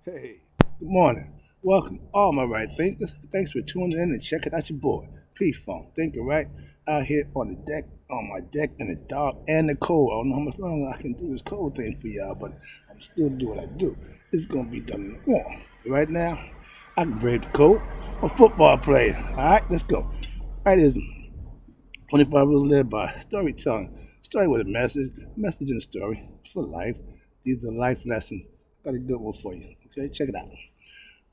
Hey, good morning. Welcome, all my right thinkers. Thanks for tuning in and checking out your boy, P-Funk Thinker Right, out here on the deck, on my deck in the dark and the cold. I don't know how much longer I can do this cold thing for y'all, but I'm still doing what I do. It's going to be done in the warm. Right now, I can brave the cold. I'm a football player. All right, let's go. Right is 25 rules led by storytelling. Story with a message and a story for life. These are life lessons. Got a good one for you. Okay, check it out.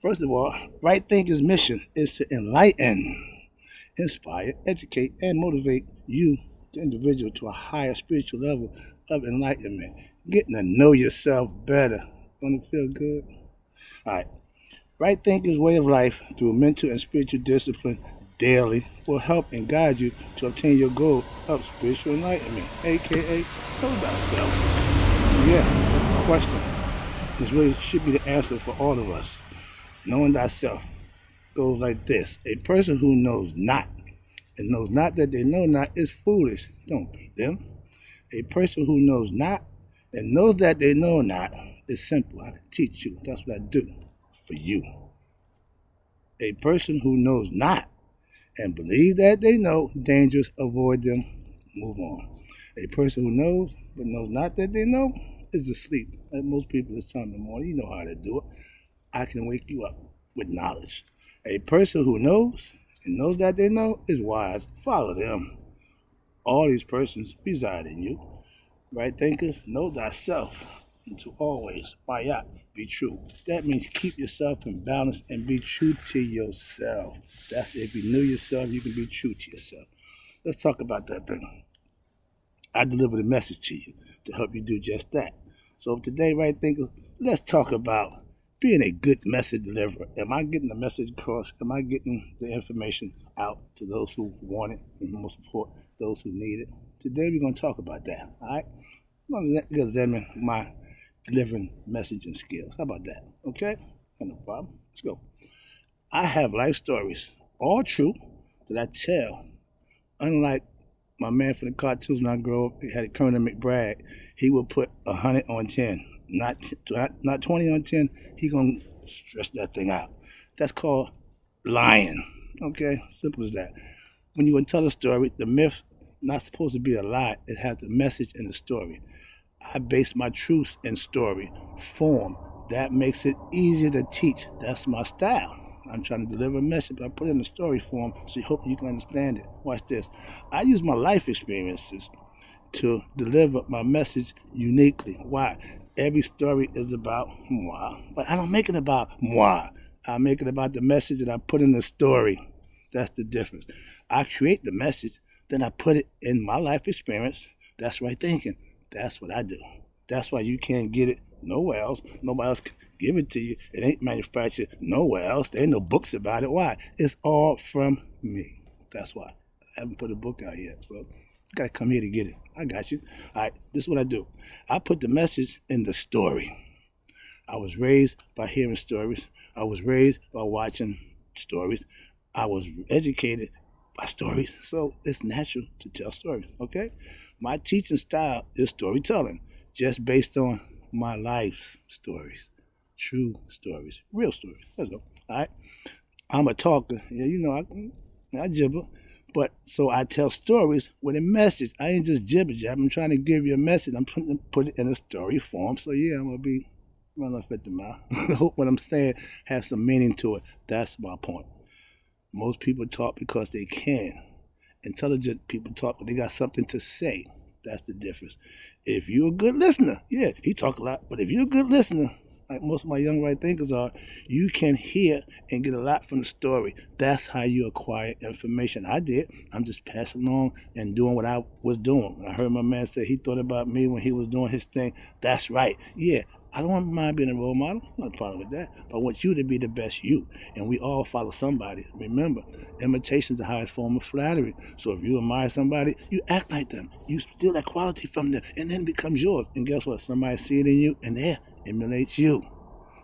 First of all, Right Thinker's mission is to enlighten, inspire, educate, and motivate you, the individual, to a higher spiritual level of enlightenment. Getting to know yourself better. Don't it feel good? All right. Right Thinker's way of life through mental and spiritual discipline daily will help and guide you to obtain your goal of spiritual enlightenment, aka know thyself. Yeah, that's the question. This really should be the answer for all of us. Knowing thyself goes like this: a person who knows not and knows not that they know not is foolish. Don't be them. A person who knows not and knows that they know not is simple. I can teach you. That's what I do for you. A person who knows not and believes that they know, dangerous, avoid them, move on. A person who knows but knows not that they know is asleep. Like most people this time in the morning, you know how to do it. I can wake you up with knowledge. A person who knows and knows that they know is wise. Follow them. All these persons reside in you. Right thinkers, know thyself and to always, Mayat, be true. That means keep yourself in balance and be true to yourself. That's if you know yourself, you can be true to yourself. Let's talk about that thing. I delivered a message to you to help you do just that. So today, right thinkers, let's talk about being a good message deliverer. Am I getting the message across? Am I getting the information out to those who want it and most support those who need it? Today we're going to talk about that. All right, I'm going to examine my delivering messaging skills. How about that? Okay, no problem. Let's go. I have life stories, all true, that I tell. Unlike my man from the cartoons when I grew up, he had a Colonel McBride. He would put 100 on 10, not 20 on 10. He gonna stretch that thing out. That's called lying. Okay, simple as that. When you gonna tell a story, the myth not supposed to be a lie. It has the message in the story. I base my truths in story form. That makes it easier to teach. That's my style. I'm trying to deliver a message, but I put it in the story form so you hope you can understand it. Watch this. I use my life experiences to deliver my message uniquely. Why? Every story is about moi, but I don't make it about moi. I make it about the message that I put in the story. That's the difference. I create the message, then I put it in my life experience. That's right thinking. That's what I do. That's why you can't get it nowhere else. Nobody else can give it to you. It ain't manufactured nowhere else. There ain't no books about it. Why? It's all from me. That's why. I haven't put a book out yet, so you gotta come here to get it. I got you. All right, this is what I do. I put the message in the story. I was raised by hearing stories. I was raised by watching stories. I was educated by stories. So it's natural to tell stories, okay? My teaching style is storytelling, just based on my life's stories, true stories, real stories. That's all. All right? I'm a talker. Yeah, I gibber. But so I tell stories with a message. I ain't just jibber jab. I'm trying to give you a message. I'm trying to put it in a story form. So yeah, I'm gonna be run off at the mouth. I hope what I'm saying has some meaning to it. That's my point. Most people talk because they can. Intelligent people talk, but they got something to say. That's the difference. If you're a good listener, yeah, he talk a lot, but if you're a good listener, like most of my young right thinkers are, you can hear and get a lot from the story. That's how you acquire information. I did. I'm just passing along and doing what I was doing. When I heard my man say he thought about me when he was doing his thing, that's right. Yeah, I don't mind being a role model. Not a problem with that. But I want you to be the best you. And we all follow somebody. Remember, imitation is the highest form of flattery. So if you admire somebody, you act like them. You steal that quality from them, and then it becomes yours. And guess what? Somebody see it in you, and there emulates you.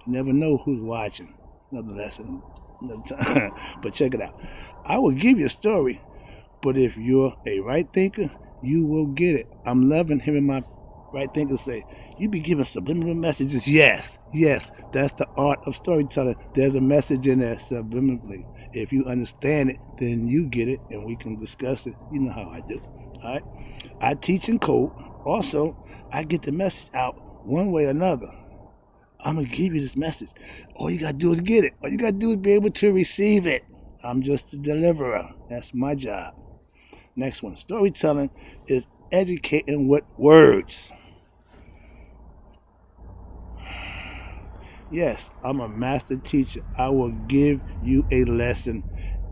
You never know who's watching. Another lesson, another time. But check it out. I will give you a story, but if you're a right thinker, you will get it. I'm loving hearing my right thinkers say, you be giving subliminal messages. Yes, that's the art of storytelling. There's a message in there subliminally. If you understand it, then you get it, and we can discuss it. You know how I do. All right. I teach in code. Also, I get the message out one way or another. I'm going to give you this message. All you got to do is get it. All you got to do is be able to receive it. I'm just a deliverer. That's my job. Next one. Storytelling is educating with words. Yes, I'm a master teacher. I will give you a lesson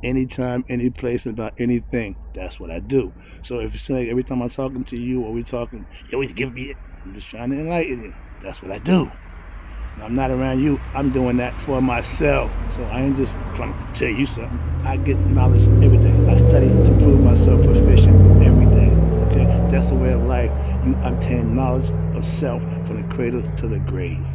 anytime, any place about anything. That's what I do. So if it's like every time I'm talking to you or we talking, you always give me it. I'm just trying to enlighten you. That's what I do. When I'm not around you, I'm doing that for myself. So I ain't just trying to tell you something. I get knowledge every day. I study to prove myself proficient every day. Okay? That's the way of life. You obtain knowledge of self from the cradle to the grave.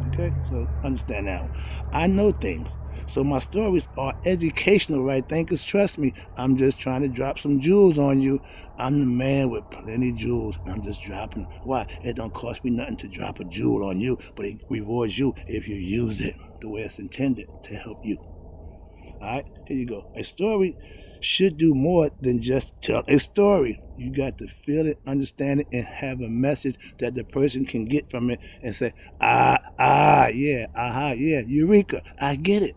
Okay, so understand now. I know things. So my stories are educational, right? Thinkers, trust me. I'm just trying to drop some jewels on you. I'm the man with plenty of jewels, and I'm just dropping them. Why? It don't cost me nothing to drop a jewel on you, but it rewards you if you use it the way it's intended to help you. All right, here you go. A story should do more than just tell a story. You got to feel it, understand it, and have a message that the person can get from it and say, yeah, eureka, I get it.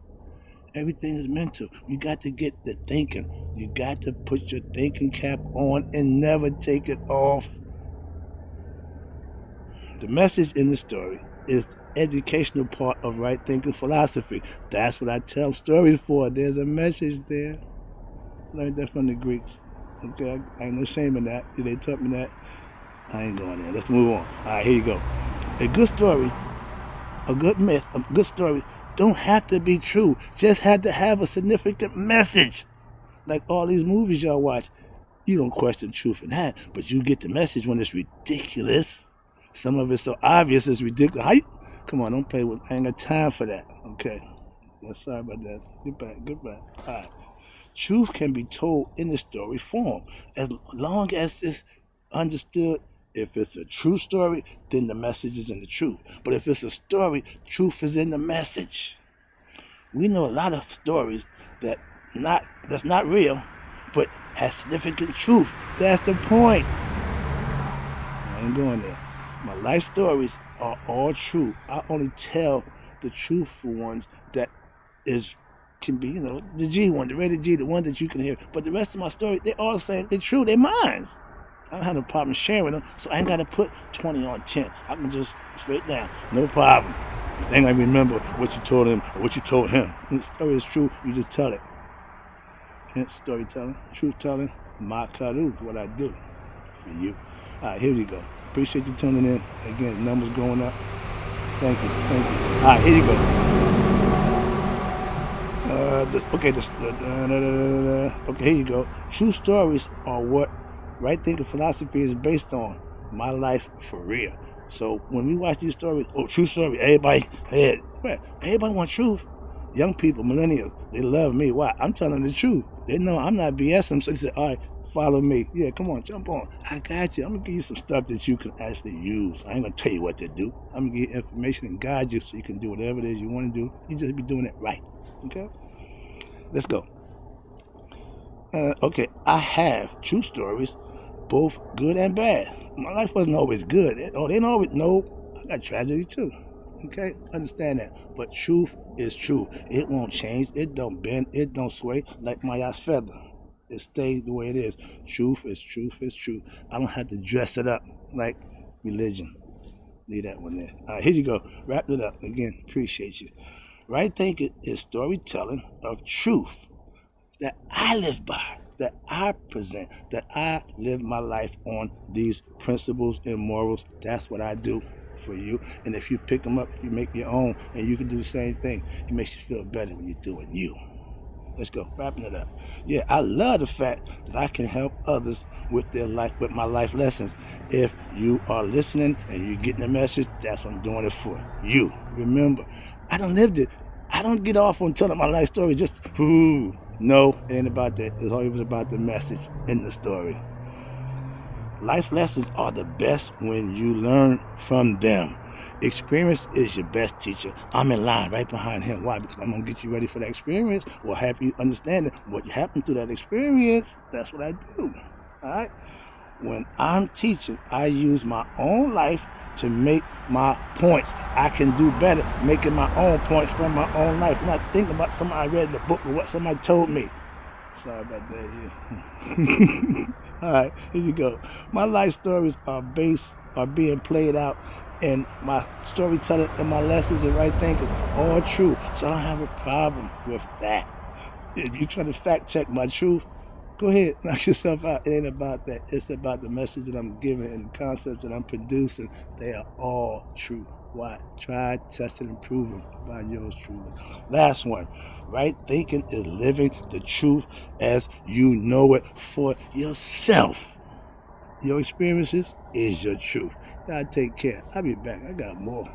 Everything is mental. You got to get the thinking. You got to put your thinking cap on and never take it off. The message in the story is the educational part of right thinking philosophy. That's what I tell stories for. There's a message there. Learned that from the Greeks. Okay, I ain't no shame in that. They taught me that. I ain't going there. Let's move on. All right, here you go. A good story, a good myth, a good story don't have to be true. Just have to have a significant message. Like all these movies y'all watch, you don't question truth in that, but you get the message when it's ridiculous. Some of it's so obvious it's ridiculous. Come on, don't play with. I ain't got time for that. Okay. Yeah, sorry about that. Goodbye. All right. Truth can be told in the story form as long as it's understood. If it's a true story, then the message is in the truth. But if it's a story, truth is in the message. We know a lot of stories that's not real, but has significant truth. That's the point. I ain't going there. My life stories are all true. I only tell the truthful ones that can be, the G one, the rated G, the one that you can hear. But the rest of my story, they all saying they're true, they're mine. I don't have no problem sharing them, so I ain't got to put 20 on 10. I can just straight down, no problem. They ain't gonna remember what you told him or what you told him. When the story is true, you just tell it. Hence storytelling, truth telling, makaru is what I do for you. All right, here we go. Appreciate you tuning in. Again, numbers going up. Thank you. All right, here you go. Okay, here you go. True stories are what right thinking philosophy is based on. My life for real. So when we watch these stories, true story, everybody wants truth. Young people, millennials, they love me. Why? I'm telling the truth. They know I'm not BSing, so they say, all right, follow me. Yeah, come on, jump on. I got you. I'm going to give you some stuff that you can actually use. I ain't going to tell you what to do. I'm going to give you information and guide you so you can do whatever it is you want to do. You just be doing it right. Okay? Let's go. Okay, I have true stories, both good and bad. My life wasn't always good. They don't always know. I got tragedy too. Okay, understand that. But truth is true. It won't change. It don't bend. It don't sway like my ass feather. It stays the way it is. Truth is truth is true. I don't have to dress it up like religion. Leave that one there. All right, here you go. Wrap it up. Again, appreciate you. Right thinking is storytelling of truth that I live by, that I present, that I live my life on these principles and morals. That's what I do for you. And if you pick them up, you make your own, and you can do the same thing. It makes you feel better when you're doing you. Let's go, wrapping it up. Yeah, I love the fact that I can help others with their life, with my life lessons. If you are listening and you're getting the message, that's what I'm doing it for. You, remember, I done lived it. I don't get off on telling my life story just, no, it ain't about that. It's always about the message in the story. Life lessons are the best when you learn from them. Experience is your best teacher. I'm in line right behind him. Why? Because I'm going to get you ready for that experience or have you understand what happened through that experience. That's what I do. All right? When I'm teaching, I use my own life to make my points. I can do better making my own points from my own life, not thinking about something I read in the book or what somebody told me. Sorry about that here. All right, here you go. My life stories are being played out, and my storytelling and my lessons and right thing is all true. So I don't have a problem with that. If you're trying to fact check my truth, go ahead, knock yourself out. It ain't about that. It's about the message that I'm giving and the concepts that I'm producing. They are all true. Why? Try, test, and improve them by yours truly. Last one. Right thinking is living the truth as you know it for yourself. Your experiences is your truth. Y'all take care. I'll be back. I got more.